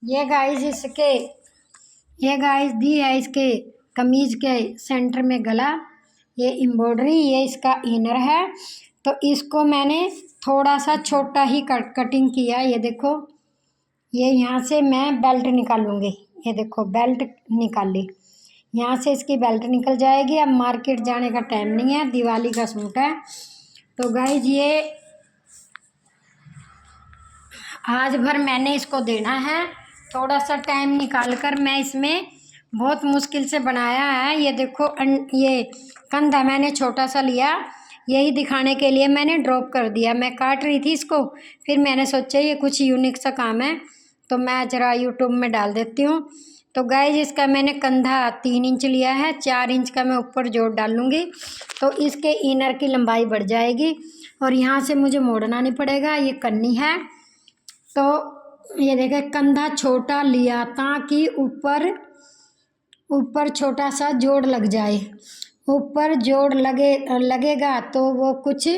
ये गाइस दी है इसके कमीज के सेंटर में गला, ये एम्ब्रॉयडरी, ये इसका इनर है। तो इसको मैंने थोड़ा सा छोटा ही कटिंग किया। ये देखो, ये यहाँ से मैं बेल्ट निकालूंगी। ये देखो बेल्ट निकाल ली, यहाँ से इसकी बेल्ट निकल जाएगी। अब मार्केट जाने का टाइम नहीं है, दिवाली का सूट है। तो गाइस ये आज भर मैंने इसको देना है, थोड़ा सा टाइम निकाल कर मैं इसमें बहुत मुश्किल से बनाया है। ये देखो ये कंधा मैंने छोटा सा लिया, यही दिखाने के लिए मैंने ड्रॉप कर दिया। मैं काट रही थी इसको, फिर मैंने सोचा ये कुछ यूनिक सा काम है तो मैं ज़रा यूट्यूब में डाल देती हूँ। तो गाइस इसका मैंने कंधा 3 इंच लिया है, 4 इंच का मैं ऊपर जोड़ डालूँगी तो इसके इनर की लंबाई बढ़ जाएगी और यहाँ से मुझे मोड़ना नहीं पड़ेगा। ये कन्नी है, तो ये देखे कंधा छोटा लिया ताकि ऊपर छोटा सा जोड़ लग जाए। ऊपर जोड़ लगेगा तो वो कुछ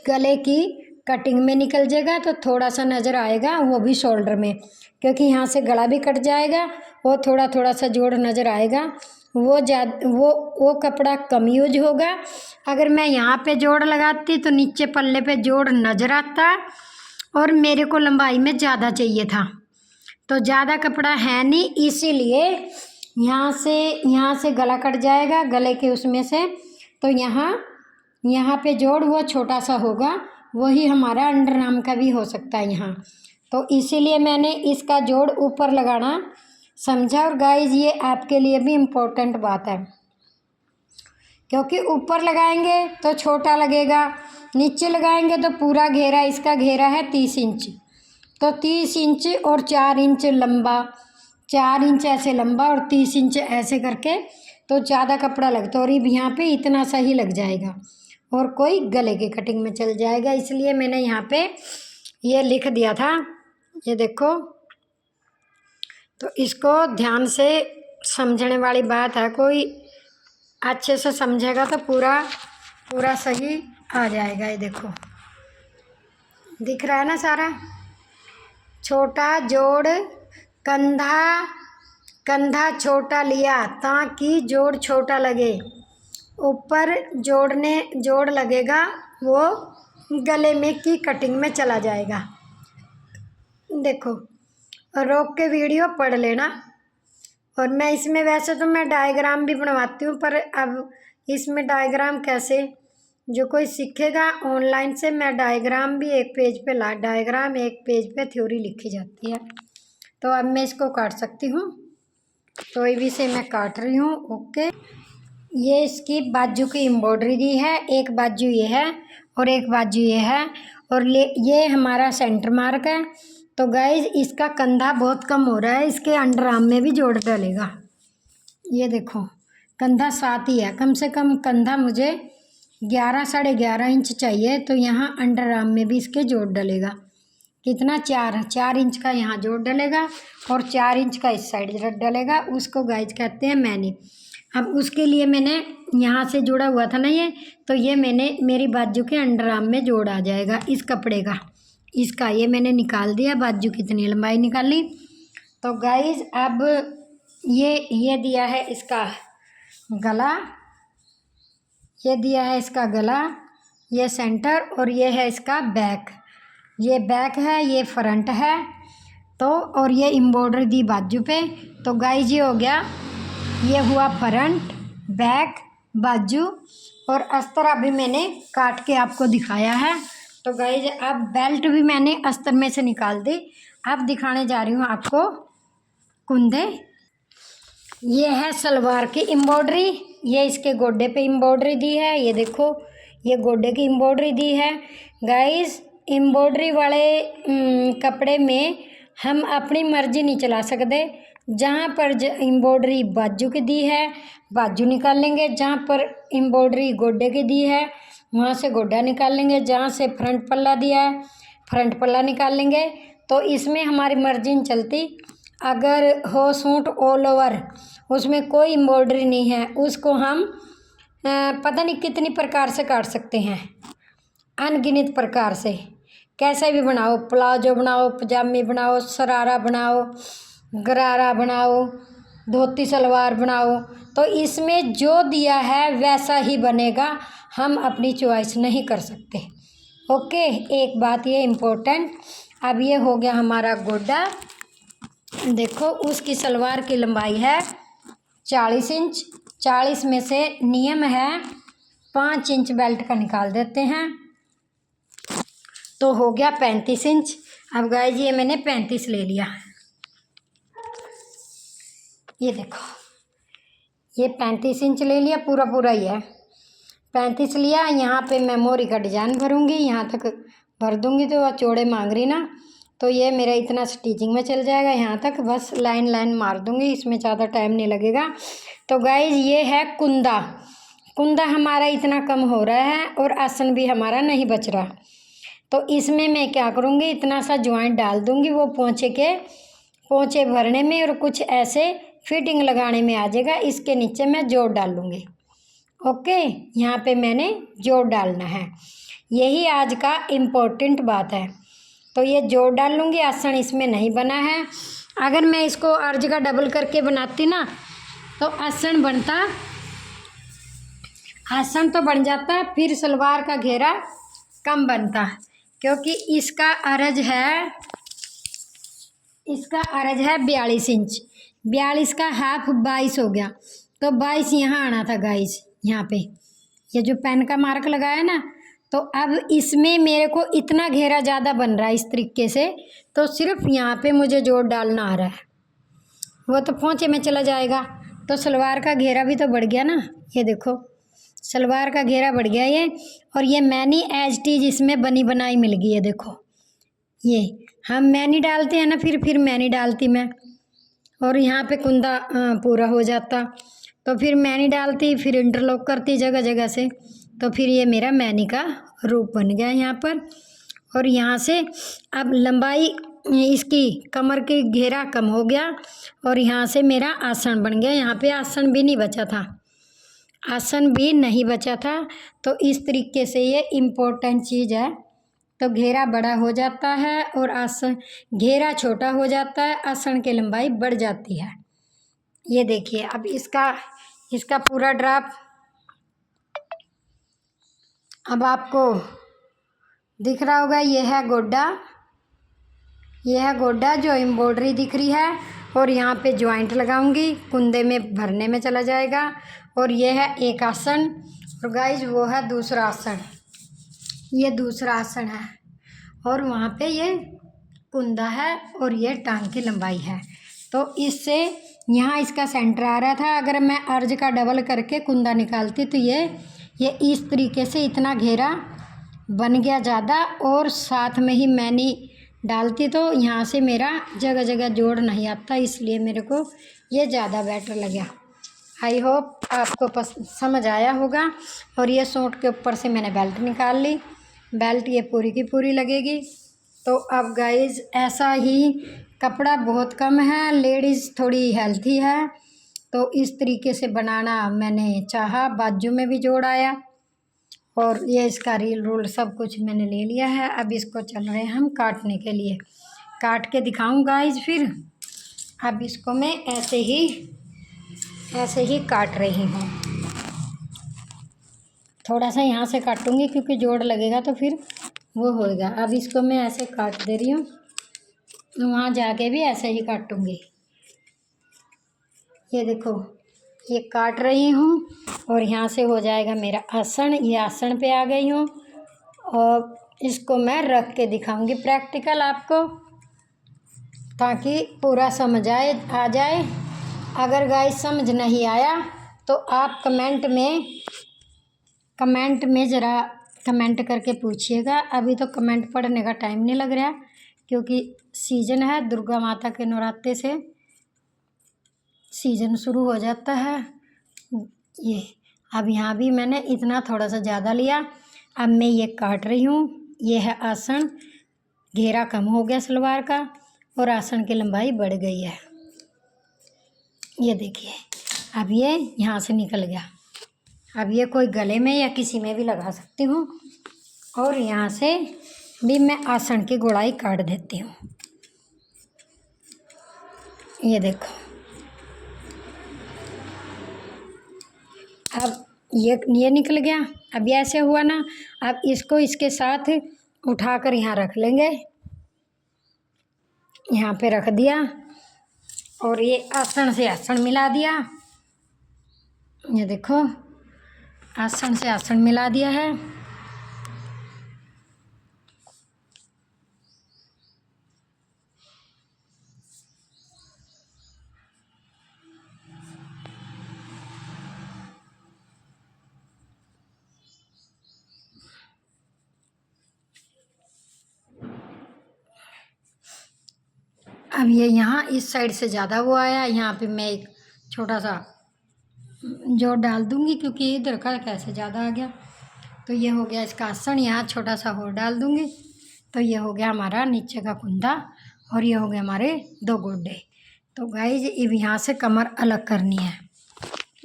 गले की कटिंग में निकल जाएगा, तो थोड़ा सा नज़र आएगा, वो भी शोल्डर में, क्योंकि यहाँ से गला भी कट जाएगा, वो थोड़ा सा जोड़ नज़र आएगा। वो कपड़ा कम यूज होगा। अगर मैं यहाँ पे जोड़ लगाती तो नीचे पल्ले पे जोड़ नज़र आता और मेरे को लंबाई में ज़्यादा चाहिए था, तो ज़्यादा कपड़ा है नहीं, इसीलिए यहाँ से गला कट जाएगा गले के उसमें से। तो यहाँ पे जोड़ वो छोटा सा होगा, वही हमारा अंडर आर्म का भी हो सकता है यहाँ। तो इसीलिए मैंने इसका जोड़ ऊपर लगाना समझा। और गाइस ये आपके लिए भी इम्पोर्टेंट बात है, क्योंकि ऊपर लगाएंगे तो छोटा लगेगा, नीचे लगाएंगे तो पूरा घेरा, इसका घेरा है 30 इंच, तो 30 इंच और 4 इंच लंबा, 4 इंच ऐसे लंबा और 30 इंच ऐसे करके तो ज़्यादा कपड़ा लगता, और यहाँ पे इतना सा ही लग जाएगा और कोई गले की कटिंग में चल जाएगा। इसलिए मैंने यहाँ पे ये लिख दिया था, ये देखो। तो इसको ध्यान से समझने वाली बात है, कोई अच्छे से समझेगा तो पूरा सही आ जाएगा। ये देखो दिख रहा है ना सारा। छोटा जोड़, कंधा छोटा लिया ताकि जोड़ छोटा लगे, ऊपर जोड़ लगेगा वो गले में की कटिंग में चला जाएगा। देखो रोक के वीडियो पढ़ लेना। और मैं इसमें वैसे तो मैं डायग्राम भी बनवाती हूँ, पर अब इसमें डायग्राम कैसे, जो कोई सीखेगा ऑनलाइन से, मैं डायग्राम भी एक पेज पे डायग्राम एक पेज पे थ्योरी लिखी जाती है। तो अब मैं इसको काट सकती हूँ, तो ये भी से मैं काट रही हूँ। ओके, ये इसकी बाजू की एम्ब्रॉयडरी दी है, एक बाजू ये है और एक बाजू ये है, और ये हमारा सेंटर मार्क है। तो गाइज इसका कंधा बहुत कम हो रहा है, इसके अंडर आर्म में भी जोड़ डलेगा। ये देखो कंधा 7 ही है, कम से कम कंधा मुझे 11 साढ़े 11 इंच चाहिए, तो यहाँ अंडर आर्म में भी इसके जोड़ डलेगा। कितना 4 इंच का यहाँ जोड़ डलेगा और 4 इंच का इस साइड डलेगा, उसको गाइज कहते हैं मैनी। अब उसके लिए मैंने यहाँ से जोड़ा हुआ था ना ये, तो ये मेरी बाजू के अंडर आर्म में जोड़ आ जाएगा इस कपड़े का, इसका ये मैंने निकाल दिया, बाजू कितनी लंबाई निकाली। तो गाइज अब ये दिया है इसका गला, ये दिया है इसका गला, ये सेंटर, और ये है इसका बैक। ये बैक है, ये फ्रंट है, तो और ये एम्ब्रॉयडरी दी बाजू पे। तो गाइज ये हो गया, ये हुआ फ्रंट, बैक, बाजू, और अस्तर अभी मैंने काट के आपको दिखाया है। तो गाइज अब बेल्ट भी मैंने अस्तर में से निकाल दी। अब दिखाने जा रही हूँ आपको कुंदे। ये है सलवार की एम्ब्रॉयडरी, ये इसके गोड्डे पे एम्ब्रॉयडरी दी है, ये देखो ये गोड्डे की एम्ब्रॉयडरी दी है। गाइज एम्ब्रॉयडरी वाले कपड़े में हम अपनी मर्जी नहीं चला सकते। जहाँ पर एम्ब्रॉयडरी बाजू की दी है बाजू निकाल लेंगे, जहाँ पर एम्ब्रॉयडरी गोड्डे की दी है वहाँ से गोड्डा निकाल लेंगे, जहाँ से फ्रंट पल्ला दिया है फ्रंट पल्ला निकाल लेंगे। तो इसमें हमारी मर्जी नहीं चलती। अगर हो सूट ऑल ओवर, उसमें कोई एम्ब्रॉयडरी नहीं है, उसको हम पता नहीं कितनी प्रकार से काट सकते हैं, अनगिनत प्रकार से। कैसे भी बनाओ, प्लाजो बनाओ, पजामी बनाओ, शरारा बनाओ, गरारा बनाओ, धोती सलवार बनाओ, तो इसमें जो दिया है वैसा ही बनेगा, हम अपनी चॉइस नहीं कर सकते। ओके, एक बात ये इम्पोर्टेंट। अब ये हो गया हमारा गोड्डा। देखो उसकी सलवार की लंबाई है 40 इंच। 40 में से नियम है 5 इंच बेल्ट का निकाल देते हैं, तो हो गया 35 इंच। अब गाइस ये मैंने 35 ले लिया, ये देखो ये 35 इंच ले लिया, पूरा पूरा ही है 35 लिया। यहाँ पे मैं मोरी का डिजाइन भरूंगी, यहाँ तक भर दूंगी, तो वह चौड़े मांग रही ना, तो ये मेरा इतना स्टिचिंग में चल जाएगा यहाँ तक, बस लाइन लाइन मार दूंगी, इसमें ज़्यादा टाइम नहीं लगेगा। तो गाइज ये है कुंदा। कुंदा हमारा इतना कम हो रहा है और आसन भी हमारा नहीं बच रहा, तो इसमें मैं क्या करूँगी, इतना सा ज्वाइंट डाल दूँगी, वो पोंचे भरने में और कुछ ऐसे फिटिंग लगाने में आ जाएगा। इसके नीचे मैं जोड़ डाल लूँगी। ओके, यहाँ पे मैंने जोड़ डालना है, यही आज का इम्पोर्टेंट बात है। तो ये जोड़ डाल लूँगी, आसन इसमें नहीं बना है। अगर मैं इसको अर्ज का डबल करके बनाती ना, तो आसन तो बन जाता, फिर सलवार का घेरा कम बनता, क्योंकि इसका अर्ज है 42 इंच। 42 का हाफ 22 हो गया, तो 22 यहाँ आना था गाइस। यहाँ पे ये जो पेन का मार्क लगाया ना, तो अब इसमें मेरे को इतना घेरा ज़्यादा बन रहा है इस तरीके से, तो सिर्फ यहाँ पे मुझे जोड़ डालना आ रहा है, वो तो पोंचे में चला जाएगा। तो सलवार का घेरा भी तो बढ़ गया ना, ये देखो सलवार का घेरा बढ़ गया ये, और ये मैनी एज टीज इसमें बनी बनाई मिल गई है। देखो ये हम मैनी डालते हैं ना, फिर मैनी डालती मैं, और यहाँ पे कुंदा पूरा हो जाता, तो फिर मैनी डालती, फिर इंटरलॉक करती जगह जगह से, तो फिर ये मेरा मैनी का रूप बन गया यहाँ पर। और यहाँ से अब लंबाई इसकी कमर की घेरा कम हो गया, और यहाँ से मेरा आसन बन गया। यहाँ पे आसन भी नहीं बचा था, तो इस तरीके से ये इम्पोर्टेंट चीज़ है। तो घेरा बड़ा हो जाता है और आसन घेरा छोटा हो जाता है, आसन की लंबाई बढ़ जाती है। ये देखिए अब इसका पूरा ड्राप अब आपको दिख रहा होगा। ये है गोड्डा जो एम्ब्रॉयडरी दिख रही है, और यहाँ पे ज्वाइंट लगाऊंगी, कुंदे में भरने में चला जाएगा। और ये है एक आसन, और गाइज वो है दूसरा आसन, ये दूसरा आसन है, और वहाँ पे ये कुंदा है, और ये टांग की लंबाई है। तो इससे यहाँ इसका सेंटर आ रहा था, अगर मैं अर्ज का डबल करके कुंदा निकालती तो ये इस तरीके से इतना घेरा बन गया ज़्यादा, और साथ में ही मैंने डालती तो यहाँ से मेरा जगह जगह जोड़ नहीं आता, इसलिए मेरे को ये ज़्यादा बेटर लगा। आई होप आपको समझ आया होगा। और ये सूट के ऊपर से मैंने बेल्ट निकाल ली, बेल्ट ये पूरी की पूरी लगेगी। तो अब गाइज ऐसा ही, कपड़ा बहुत कम है, लेडीज़ थोड़ी हेल्थी है, तो इस तरीके से बनाना मैंने चाहा। बाजू में भी जोड़ आया, और ये इसका रील रूल सब कुछ मैंने ले लिया है। अब इसको चल रहे हैं हम काटने के लिए, काट के दिखाऊँ गाइज फिर। अब इसको मैं ऐसे ही काट रही हूँ, थोड़ा सा यहाँ से काटूंगी क्योंकि जोड़ लगेगा तो फिर वो होएगा। अब इसको मैं ऐसे काट दे रही हूँ, वहाँ जाके भी ऐसे ही काटूंगी। ये देखो ये काट रही हूँ, और यहाँ से हो जाएगा मेरा आसन। ये आसन पे आ गई हूँ, और इसको मैं रख के दिखाऊंगी प्रैक्टिकल आपको, ताकि पूरा समझ आ जाए। अगर गाइस समझ नहीं आया तो आप कमेंट में ज़रा कमेंट करके पूछिएगा। अभी तो कमेंट पढ़ने का टाइम नहीं लग रहा, क्योंकि सीज़न है, दुर्गा माता के नवरात्रे से सीज़न शुरू हो जाता है। ये अब यहाँ भी मैंने इतना थोड़ा सा ज़्यादा लिया, अब मैं ये काट रही हूँ। ये है आसन, घेरा कम हो गया सलवार का, और आसन की लंबाई बढ़ गई है। ये देखिए अब ये यहाँ से निकल गया। अब ये कोई गले में या किसी में भी लगा सकती हूँ, और यहाँ से भी मैं आसन की गोलाई काट देती हूँ। ये देखो, अब ये निकल गया। अब ये ऐसे हुआ ना, अब इसको इसके साथ उठाकर यहाँ रख लेंगे। यहाँ पे रख दिया और ये आसन से आसन मिला दिया। ये देखो, आसन से आसन मिला दिया है। अब ये यहाँ इस साइड से ज़्यादा वो आया, यहाँ पे मैं एक छोटा सा जोड़ डाल दूँगी क्योंकि इधर का कैसे ज़्यादा आ गया। तो ये हो गया इसका आसन, यहाँ छोटा सा और डाल दूँगी। तो ये हो गया हमारा नीचे का कुंदा और ये हो गए हमारे 2 गोड्डे। तो गाइस अब यहाँ से कमर अलग करनी है।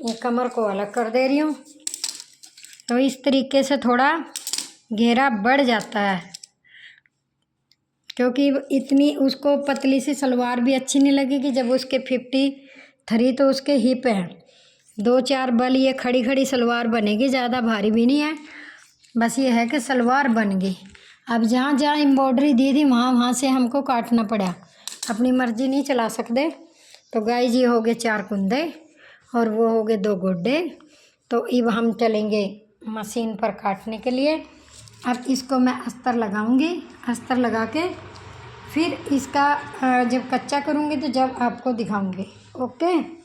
ये कमर को अलग कर दे रही हूँ। तो इस तरीके से थोड़ा घेरा बढ़ जाता है, क्योंकि इतनी उसको पतली सी सलवार भी अच्छी नहीं लगेगी। जब उसके 53 तो उसके हिप हैं, 2-4 बल ये खड़ी खड़ी सलवार बनेगी, ज़्यादा भारी भी नहीं है। बस ये है कि सलवार बन गई। अब जहाँ जहाँ एम्ब्रॉयडरी दी थी वहाँ वहाँ से हमको काटना पड़ा, अपनी मर्जी नहीं चला सकते। तो गाइस ये हो गए 4 कुंदे और वो हो गए 2 गोड्डे। तो अब हम चलेंगे मशीन पर काटने के लिए। अब इसको मैं अस्तर लगाऊंगी, अस्तर लगा के फिर इसका जब कच्चा करूँगी तो जब आपको दिखाऊंगी। ओके।